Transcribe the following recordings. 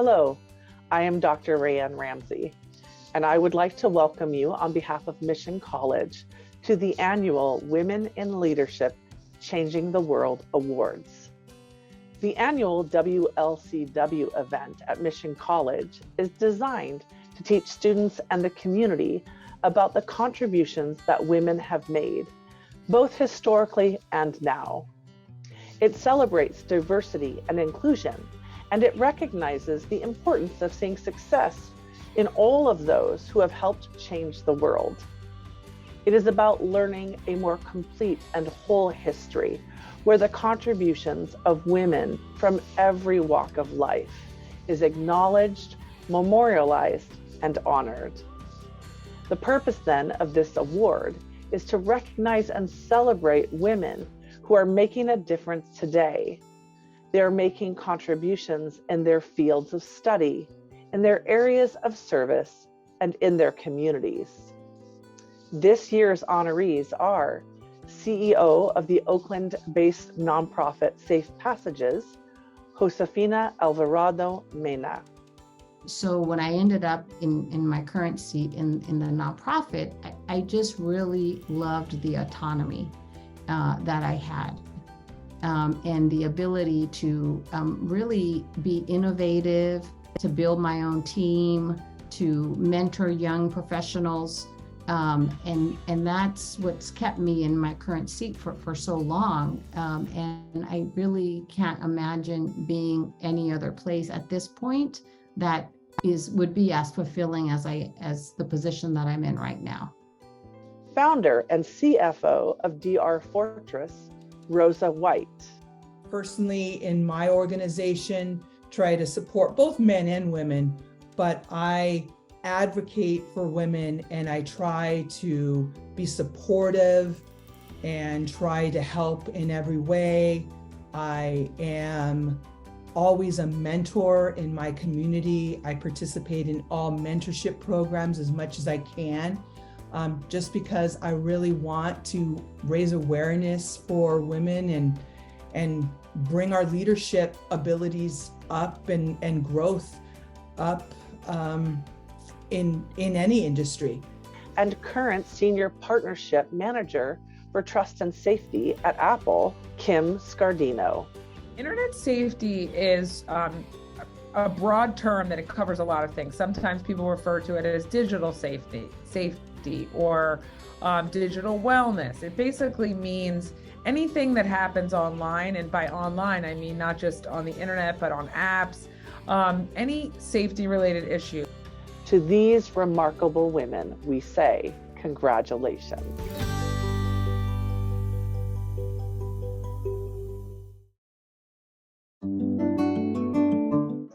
Hello, I am Dr. Rayanne Ramsey, and I would like to welcome you on behalf of Mission College to the annual Women in Leadership Changing the World Awards. The annual WLCW event at Mission College is designed to teach students and the community about the contributions that women have made, both historically and now. It celebrates diversity and inclusion, and it recognizes the importance of seeing success in all of those who have helped change the world. It is about learning a more complete and whole history where the contributions of women from every walk of life is acknowledged, memorialized, and honored. The purpose then of this award is to recognize and celebrate women who are making a difference today. They are making contributions in their fields of study, in their areas of service, and in their communities. This year's honorees are CEO of the Oakland-based nonprofit Safe Passages, Josefina Alvarado Mena. So when I ended up in my current seat in the nonprofit, I just really loved the autonomy that I had. And the ability to really be innovative, to build my own team, to mentor young professionals. And that's what's kept me in my current seat for so long. And I really can't imagine being any other place at this point that would be as fulfilling as the position that I'm in right now. Founder and CFO of DRFortress, Rosa White. Personally, in my organization, try to support both men and women, but I advocate for women and I try to be supportive and try to help in every way. I am always a mentor in my community. I participate in all mentorship programs as much as I can. Just because I really want to raise awareness for women and bring our leadership abilities up and growth up in any industry. And current Senior Partnership Manager for Trust and Safety at Apple, Kim Scardino. Internet safety is a broad term that it covers a lot of things. Sometimes people refer to it as digital safety or digital wellness. It basically means anything that happens online, and by online I mean not just on the internet but on apps, any safety related issue. To these remarkable women, we say congratulations.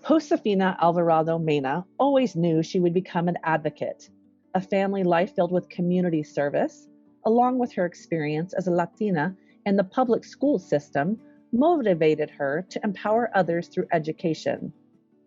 Josefina Alvarado Mena always knew she would become an advocate. A family life filled with community service, along with her experience as a Latina in the public school system, motivated her to empower others through education.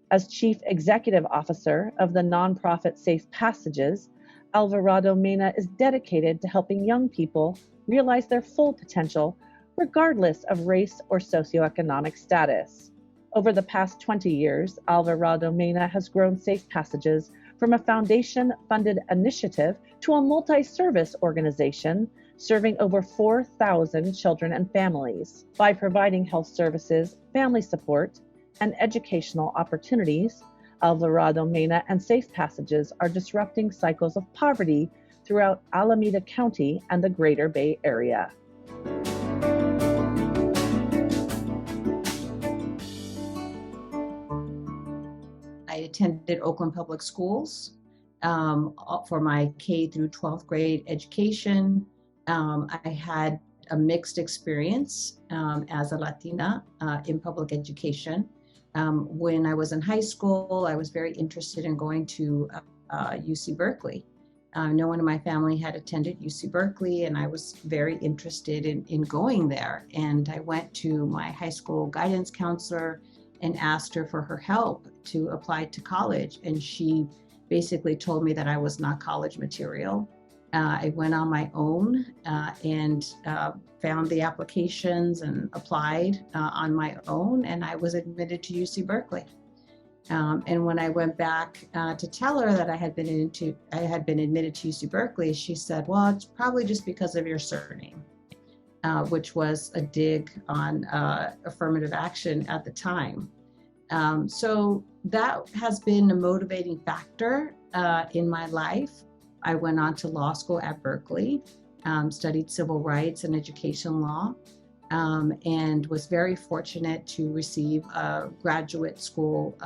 As Chief Executive Officer of the nonprofit Safe Passages, Alvarado Mena is dedicated to helping young people realize their full potential, regardless of race or socioeconomic status. Over the past 20 years, Alvarado Mena has grown Safe Passages from a foundation-funded initiative to a multi-service organization serving over 4,000 children and families. By providing health services, family support, and educational opportunities, Alvarado Mena and Safe Passages are disrupting cycles of poverty throughout Alameda County and the Greater Bay Area. I attended Oakland Public Schools for my K through 12th grade education. I had a mixed experience as a Latina in public education. When I was in high school, I was very interested in going to UC Berkeley. No one in my family had attended UC Berkeley, and I was very interested in going there. And I went to my high school guidance counselor and asked her for her help to apply to college. And she basically told me that I was not college material. I went on my own and found the applications and applied on my own, and I was admitted to UC Berkeley. And when I went back to tell her that I had been admitted to UC Berkeley, she said, "Well, it's probably just because of your surname," which was a dig on affirmative action at the time. So that has been a motivating factor in my life. I went on to law school at Berkeley, studied civil rights and education law, and was very fortunate to receive a graduate school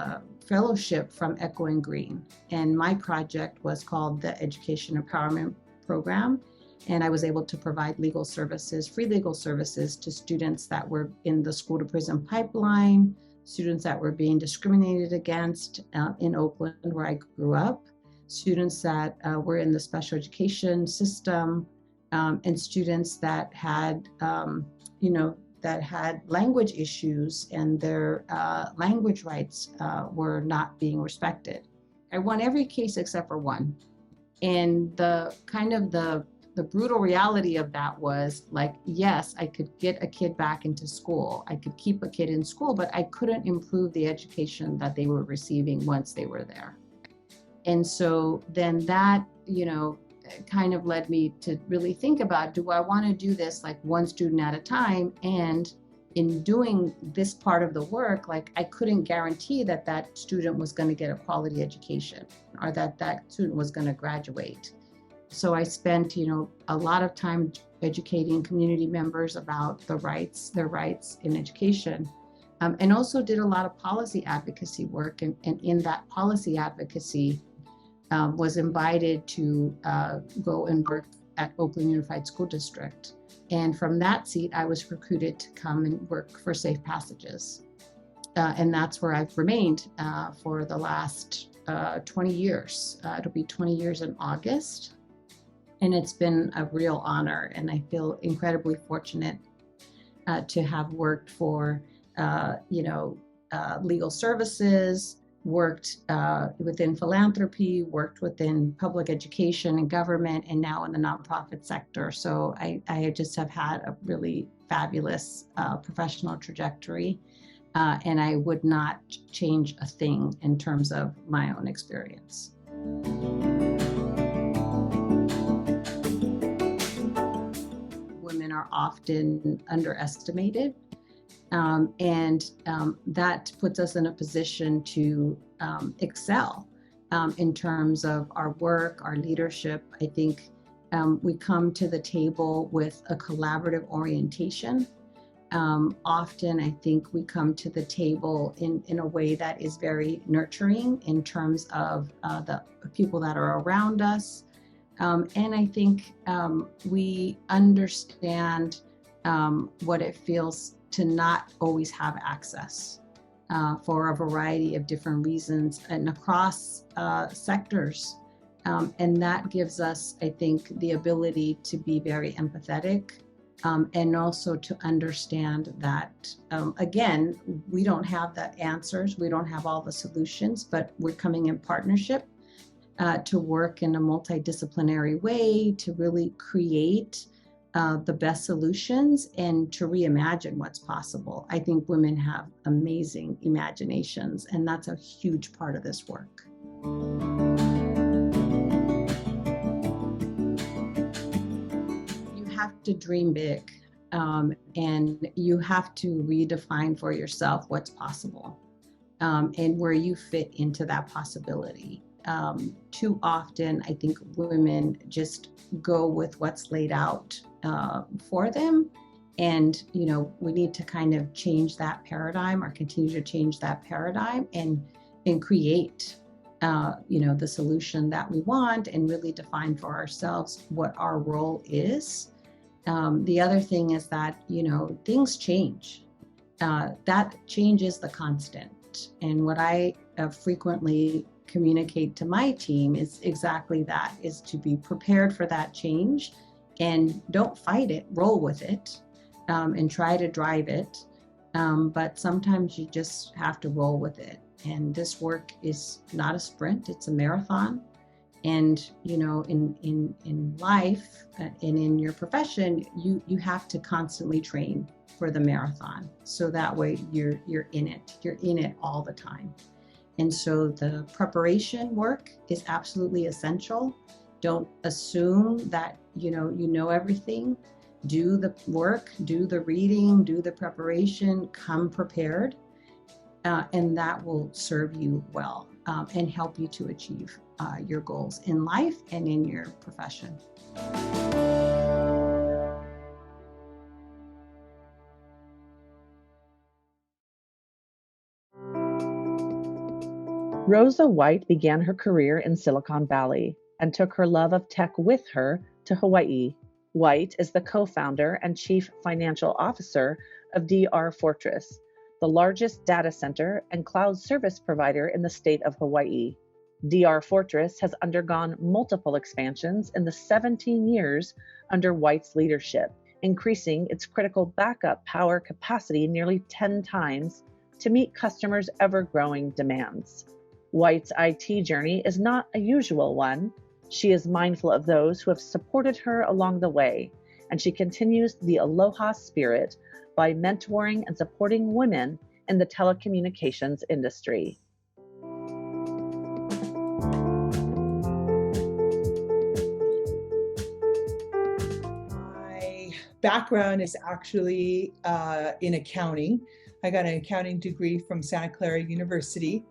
fellowship from Echo and Green. And my project was called the Education Empowerment Program. And I was able to provide legal services, free legal services, to students that were in the school to prison pipeline, students that were being discriminated against in Oakland, where I grew up, students that were in the special education system, and students that had, that had language issues and their language rights were not being respected. I won every case except for one. And the brutal reality of that was, like, yes, I could get a kid back into school. I could keep a kid in school, but I couldn't improve the education that they were receiving once they were there. And so then that, kind of led me to really think about, do I want to do this like one student at a time? And in doing this part of the work, like, I couldn't guarantee that that student was going to get a quality education or that that student was going to graduate. So I spent, a lot of time educating community members about their rights in education, and also did a lot of policy advocacy work. And in that policy advocacy, was invited to go and work at Oakland Unified School District. And from that seat, I was recruited to come and work for Safe Passages. And that's where I've remained for the last 20 years. It'll be 20 years in August. And it's been a real honor, and I feel incredibly fortunate to have worked for, legal services, worked within philanthropy, worked within public education and government, and now in the nonprofit sector. So I just have had a really fabulous professional trajectory, and I would not change a thing in terms of my own experience. Women are often underestimated. And that puts us in a position to excel in terms of our work, our leadership. I think we come to the table with a collaborative orientation. Often, I think we come to the table in a way that is very nurturing in terms of the people that are around us. And I think we understand what it feels to not always have access for a variety of different reasons and across sectors. And that gives us, I think, the ability to be very empathetic, and also to understand that, again, we don't have the answers, we don't have all the solutions, but we're coming in partnership to work in a multidisciplinary way to really create the best solutions and to reimagine what's possible. I think women have amazing imaginations, and that's a huge part of this work. You have to dream big, and you have to redefine for yourself what's possible, and where you fit into that possibility. Too often, I think women just go with what's laid out for them. And, we need to kind of change that paradigm or continue to change that paradigm and create, the solution that we want and really define for ourselves what our role is. The other thing is that, things change. That change is the constant. And what I frequently communicate to my team is exactly that, is to be prepared for that change and don't fight it, roll with it, and try to drive it. But sometimes you just have to roll with it. And this work is not a sprint, it's a marathon. And, in life and in your profession, you have to constantly train for the marathon. So that way you're in it all the time. And so the preparation work is absolutely essential. Don't assume that you know everything. Do the work, do the reading, do the preparation, come prepared, and that will serve you well and help you to achieve your goals in life and in your profession. Rosa White began her career in Silicon Valley and took her love of tech with her to Hawaii. White is the co-founder and chief financial officer of DRFortress, the largest data center and cloud service provider in the state of Hawaii. DRFortress has undergone multiple expansions in the 17 years under White's leadership, increasing its critical backup power capacity nearly 10 times to meet customers' ever-growing demands. White's IT journey is not a usual one. She is mindful of those who have supported her along the way, and she continues the Aloha spirit by mentoring and supporting women in the telecommunications industry. My background is actually in accounting. I got an accounting degree from Santa Clara University,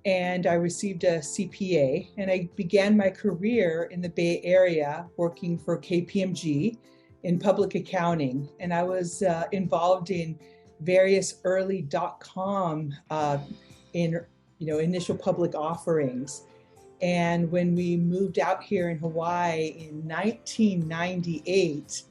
and I received a CPA, and I began my career in the Bay Area working for KPMG in public accounting. And I was involved in various early .com initial public offerings. And when we moved out here in Hawaii in 1998,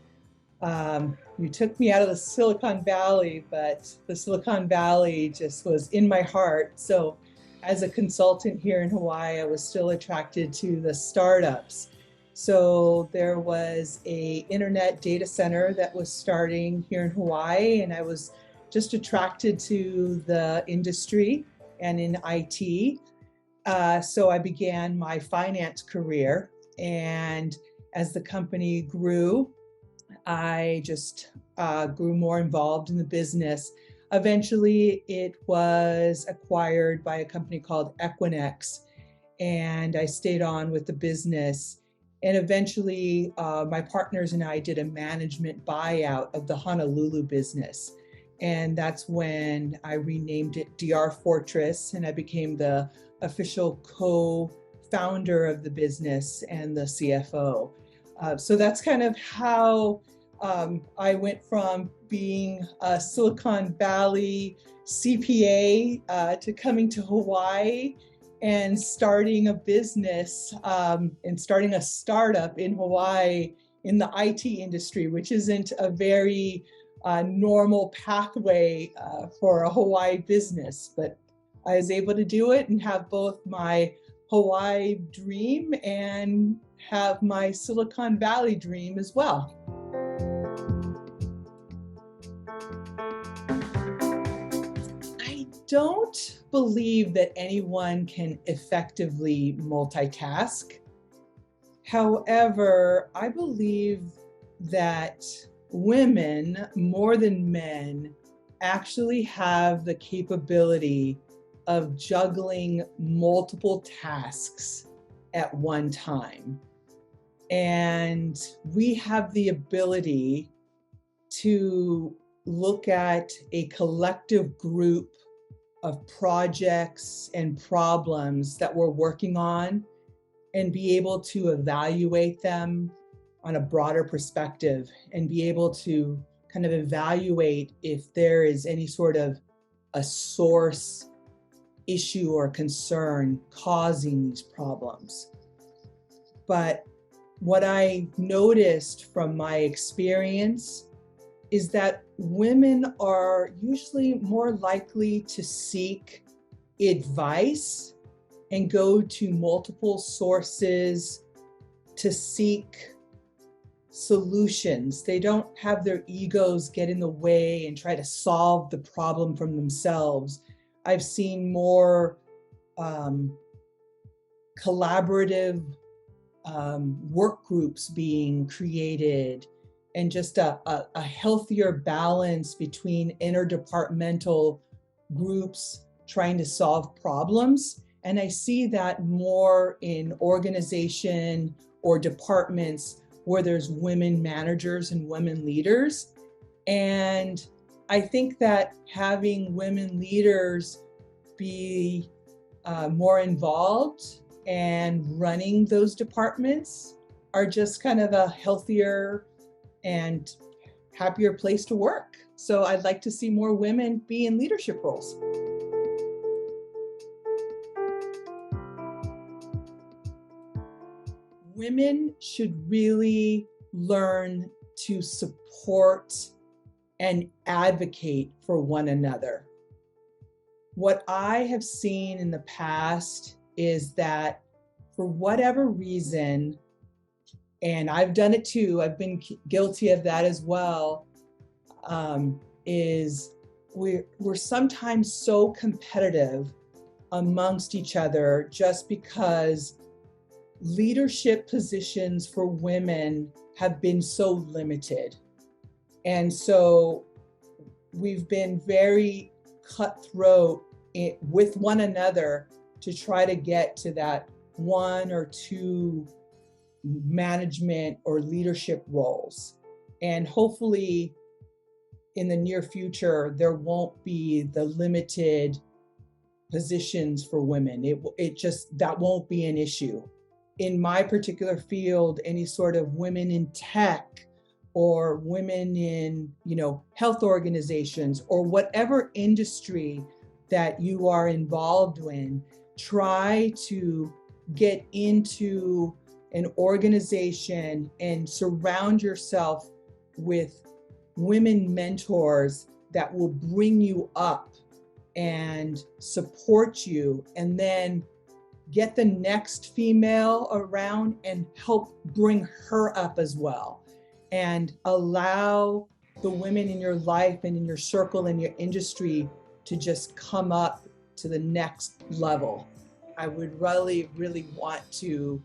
you took me out of the Silicon Valley, but the Silicon Valley just was in my heart. So as a consultant here in Hawaii, I was still attracted to the startups. So there was an internet data center that was starting here in Hawaii, and I was just attracted to the industry and in IT. So I began my finance career, and as the company grew, I just grew more involved in the business. Eventually, it was acquired by a company called Equinix, and I stayed on with the business. And eventually, my partners and I did a management buyout of the Honolulu business. And that's when I renamed it DRFortress, and I became the official co-founder of the business and the CFO. So that's kind of how I went from being a Silicon Valley CPA to coming to Hawaii and starting a business and starting a startup in Hawaii in the IT industry, which isn't a very normal pathway for a Hawaii business. But I was able to do it and have both my Hawaii dream and have my Silicon Valley dream as well. I don't believe that anyone can effectively multitask. However, I believe that women, more than men, actually have the capability of juggling multiple tasks at one time. And we have the ability to look at a collective group of projects and problems that we're working on and be able to evaluate them on a broader perspective and be able to kind of evaluate if there is any sort of a source issue or concern causing these problems. But what I noticed from my experience is that women are usually more likely to seek advice and go to multiple sources to seek solutions. They don't have their egos get in the way and try to solve the problem from themselves. I've seen more collaborative work groups being created, and just a healthier balance between interdepartmental groups trying to solve problems. And I see that more in organization or departments where there's women managers and women leaders. And I think that having women leaders be more involved and running those departments are just kind of a healthier and happier place to work. So I'd like to see more women be in leadership roles. Women should really learn to support and advocate for one another. What I have seen in the past is that for whatever reason, and I've done it too, I've been guilty of that as well, is we're sometimes so competitive amongst each other just because leadership positions for women have been so limited. And so we've been very cutthroat with one another to try to get to that 1 or 2 management or leadership roles. And hopefully in the near future, there won't be the limited positions for women. That won't be an issue. In my particular field, any sort of women in tech or women in, health organizations or whatever industry that you are involved in, try to get into an organization and surround yourself with women mentors that will bring you up and support you, and then get the next female around and help bring her up as well, and allow the women in your life and in your circle and your industry to just come up to the next level. I would really, really want to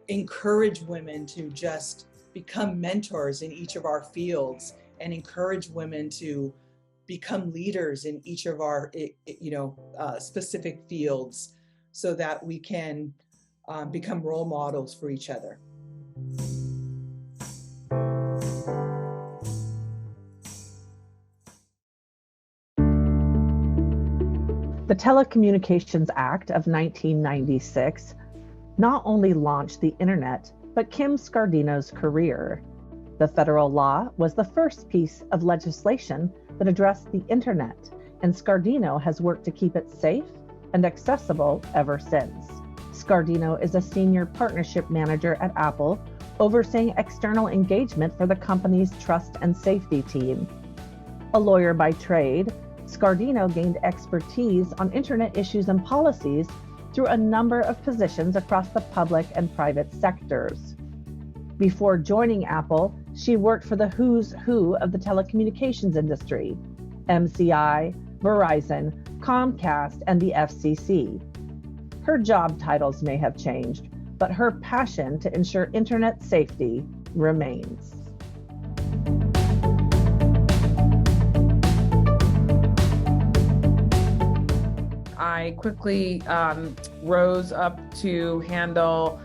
encourage women to just become mentors in each of our fields, and encourage women to become leaders in each of our specific fields, so that we can become role models for each other. The Telecommunications Act of 1996 not only launched the internet, but Kim Scardino's career. The federal law was the first piece of legislation that addressed the internet, and Scardino has worked to keep it safe and accessible ever since. Scardino is a senior partnership manager at Apple, overseeing external engagement for the company's trust and safety team. A lawyer by trade, Scardino gained expertise on internet issues and policies through a number of positions across the public and private sectors. Before joining Apple, she worked for the who's who of the telecommunications industry: MCI, Verizon, Comcast, and the FCC. Her job titles may have changed, but her passion to ensure internet safety remains. I quickly rose up to handle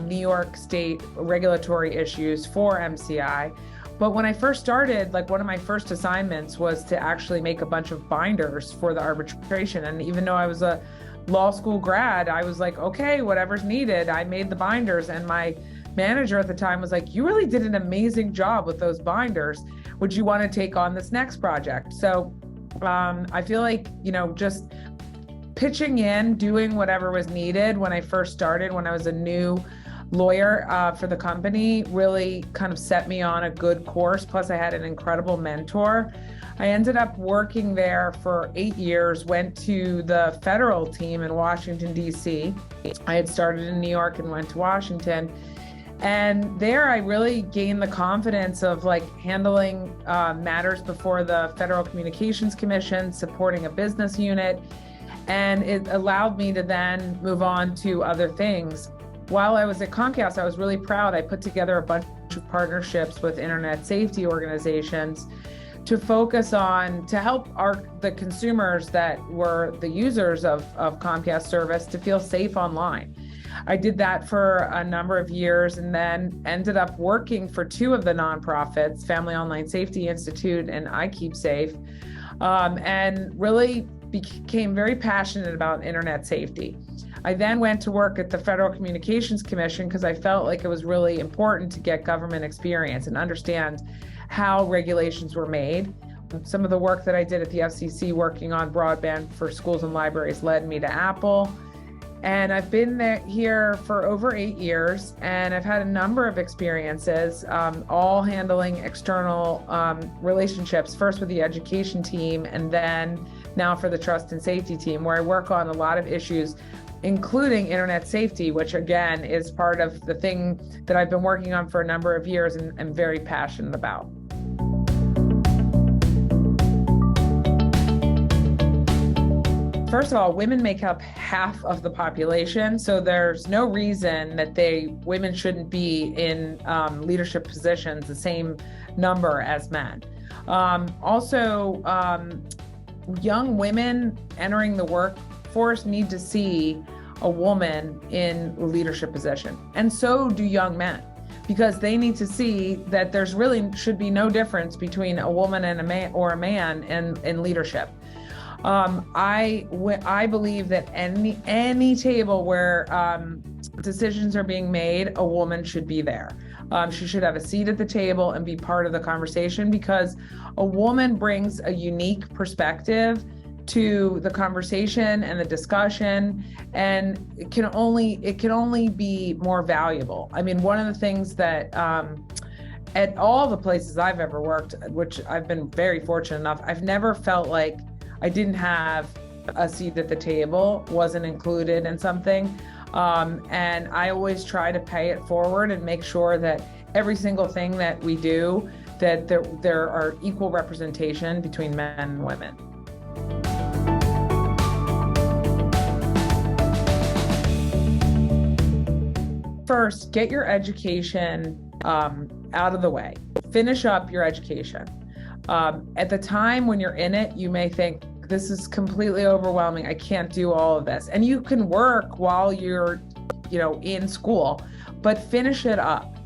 New York State regulatory issues for MCI. But when I first started, one of my first assignments was to actually make a bunch of binders for the arbitration. And even though I was a law school grad, I was like, okay, whatever's needed. I made the binders, and my manager at the time was like, you really did an amazing job with those binders. Would you want to take on this next project? So I feel like, just pitching in, doing whatever was needed when I first started, when I was a new lawyer for the company, really kind of set me on a good course. Plus I had an incredible mentor. I ended up working there for 8 years, went to the federal team in Washington, D.C. I had started in New York and went to Washington. And there I really gained the confidence of handling matters before the Federal Communications Commission, supporting a business unit. And it allowed me to then move on to other things. While I was at Comcast, I was really proud. I put together a bunch of partnerships with internet safety organizations to focus on, to help the consumers that were the users of Comcast service to feel safe online. I did that for a number of years and then ended up working for two of the nonprofits, Family Online Safety Institute and I Keep Safe, and really became very passionate about internet safety. I then went to work at the Federal Communications Commission because I felt like it was really important to get government experience and understand how regulations were made. Some of the work that I did at the FCC working on broadband for schools and libraries led me to Apple. And I've been here for over 8 years, and I've had a number of experiences, all handling external relationships, first with the education team, and then now for the trust and safety team, where I work on a lot of issues, including internet safety, which again is part of the thing that I've been working on for a number of years and am very passionate about. First of all, women make up half of the population, so there's no reason that women shouldn't be in leadership positions the same number as men. Also, young women entering the workforce need to see a woman in a leadership position, and so do young men, because they need to see that there's really should be no difference between a woman and a man or a man in leadership. I believe that any table where decisions are being made, a woman should be there. She should have a seat at the table and be part of the conversation, because a woman brings a unique perspective to the conversation and the discussion, and it can only be more valuable. I mean, one of the things that at all the places I've ever worked, which I've been very fortunate enough, I've never felt like I didn't have a seat at the table, wasn't included in something. And I always try to pay it forward and make sure that every single thing that we do, that there are equal representation between men and women. First, get your education out of the way. Finish up your education. At the time when you're in it, you may think, this is completely overwhelming. I can't do all of this. And you can work while you're, in school, but finish it up.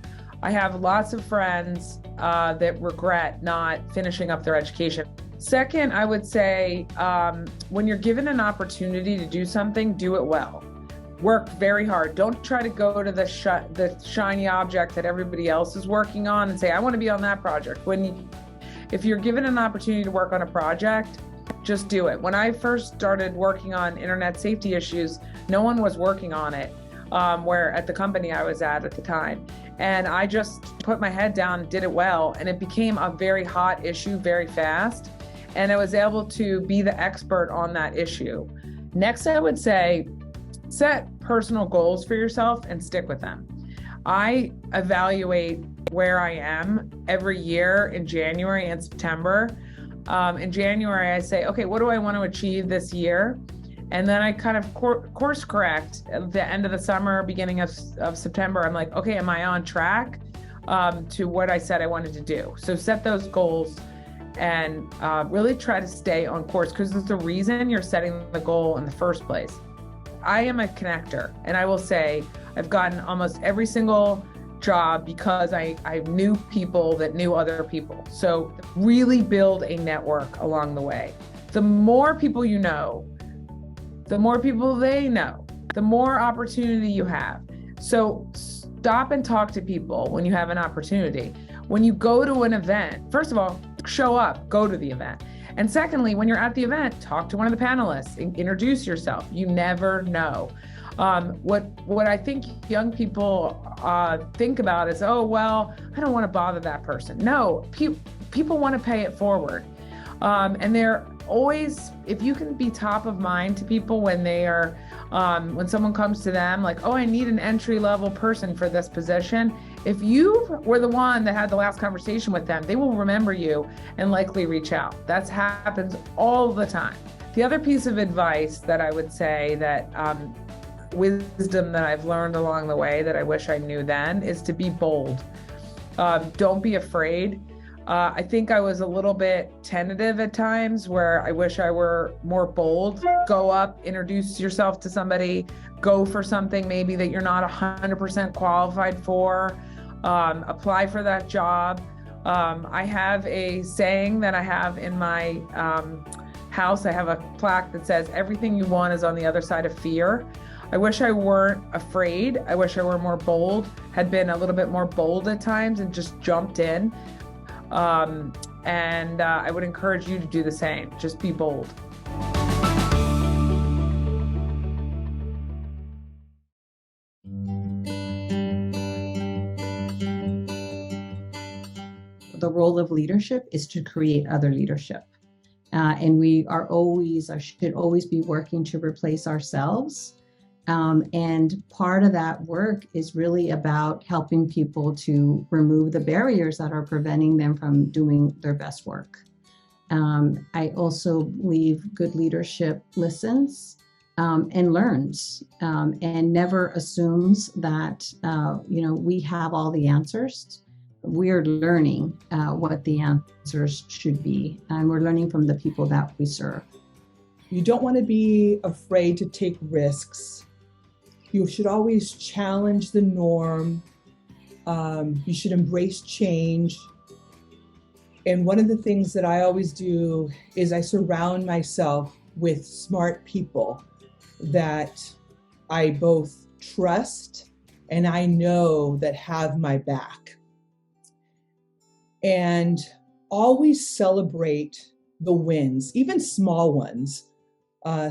I have lots of friends that regret not finishing up their education. Second, I would say, when you're given an opportunity to do something, do it well. Work very hard. Don't try to go to the shiny object that everybody else is working on and say, I want to be on that project. If you're given an opportunity to work on a project, just do it. When I first started working on internet safety issues, no one was working on it, where at the company I was at the time. And I just put my head down and did it well. And it became a very hot issue very fast. And I was able to be the expert on that issue. Next, I would say, set personal goals for yourself and stick with them. I evaluate where I am every year in January and September. In January, I say, okay, what do I want to achieve this year? And then I kind of course correct at the end of the summer, beginning of September. I'm like, okay, am I on track to what I said I wanted to do? So set those goals and really try to stay on course, because there's a reason you're setting the goal in the first place. I am a connector, and I will say I've gotten almost every single job because I knew people that knew other people. So really build a network along the way. The more people you know, the more people they know, the more opportunity you have. So stop and talk to people when you have an opportunity. When you go to an event, first of all, show up, go to the event. And secondly, when you're at the event, talk to one of the panelists, introduce yourself. You never know. What I think young people think about is, oh, well, I don't want to bother that person. No, people want to pay it forward. And they're always, if you can be top of mind to people when they are, when someone comes to them like, oh, I need an entry-level person for this position. If you were the one that had the last conversation with them, they will remember you and likely reach out. That happens all the time. The other piece of advice that I would say that wisdom that I've learned along the way that I wish I knew then is to be bold. Don't be afraid. I think I was a little bit tentative at times where I wish I were more bold. Go up, introduce yourself to somebody, go for something maybe that you're not 100% qualified for, apply for that job. I have a saying that I have in my house. I have a plaque that says, everything you want is on the other side of fear. I wish I weren't afraid. I wish I were more bold, had been a little bit more bold at times and just jumped in. And I would encourage you to do the same. Just be bold. The role of leadership is to create other leadership. And we are always, or should always be working to replace ourselves. And part of that work is really about helping people to remove the barriers that are preventing them from doing their best work. I also believe good leadership listens and learns and never assumes that we have all the answers. We're learning what the answers should be, and we're learning from the people that we serve. You don't want to be afraid to take risks. You should always challenge the norm. You should embrace change. And one of the things that I always do is I surround myself with smart people that I both trust and I know that have my back. And always celebrate the wins, even small ones,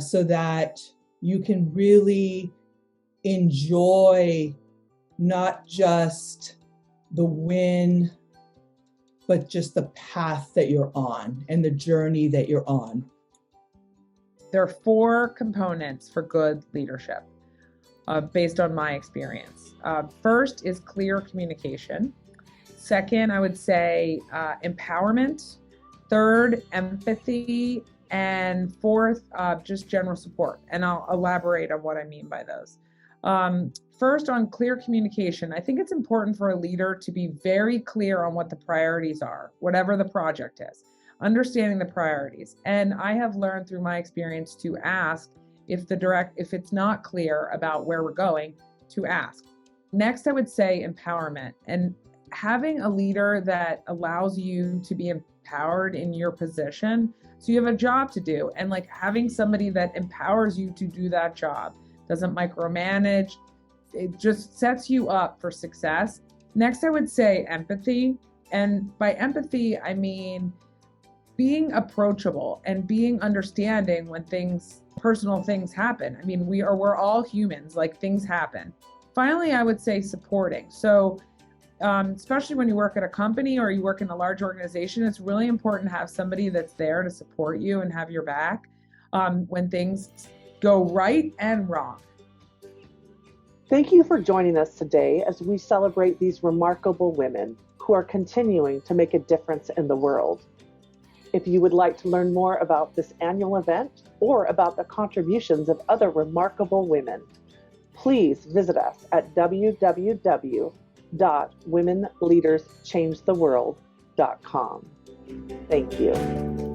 so that you can really enjoy not just the win, but just the path that you're on and the journey that you're on. There are 4 components for good leadership, based on my experience. First is clear communication. Second, I would say empowerment. Third, empathy. And fourth, just general support. And I'll elaborate on what I mean by those. First, on clear communication, I think it's important for a leader to be very clear on what the priorities are, whatever the project is, understanding the priorities. And I have learned through my experience to ask if it's not clear about where we're going, to ask. Next, I would say empowerment, and having a leader that allows you to be empowered in your position. So you have a job to do, and like having somebody that empowers you to do that job, doesn't micromanage, it just sets you up for success. Next, I would say empathy. And by empathy, I mean being approachable and being understanding when personal things happen. I mean, we're all humans, like things happen. Finally, I would say supporting. So especially when you work at a company or you work in a large organization, it's really important to have somebody that's there to support you and have your back when things go right and wrong. Thank you for joining us today as we celebrate these remarkable women who are continuing to make a difference in the world. If you would like to learn more about this annual event or about the contributions of other remarkable women, please visit us at www.womenleaderschangetheworld.com. Thank you.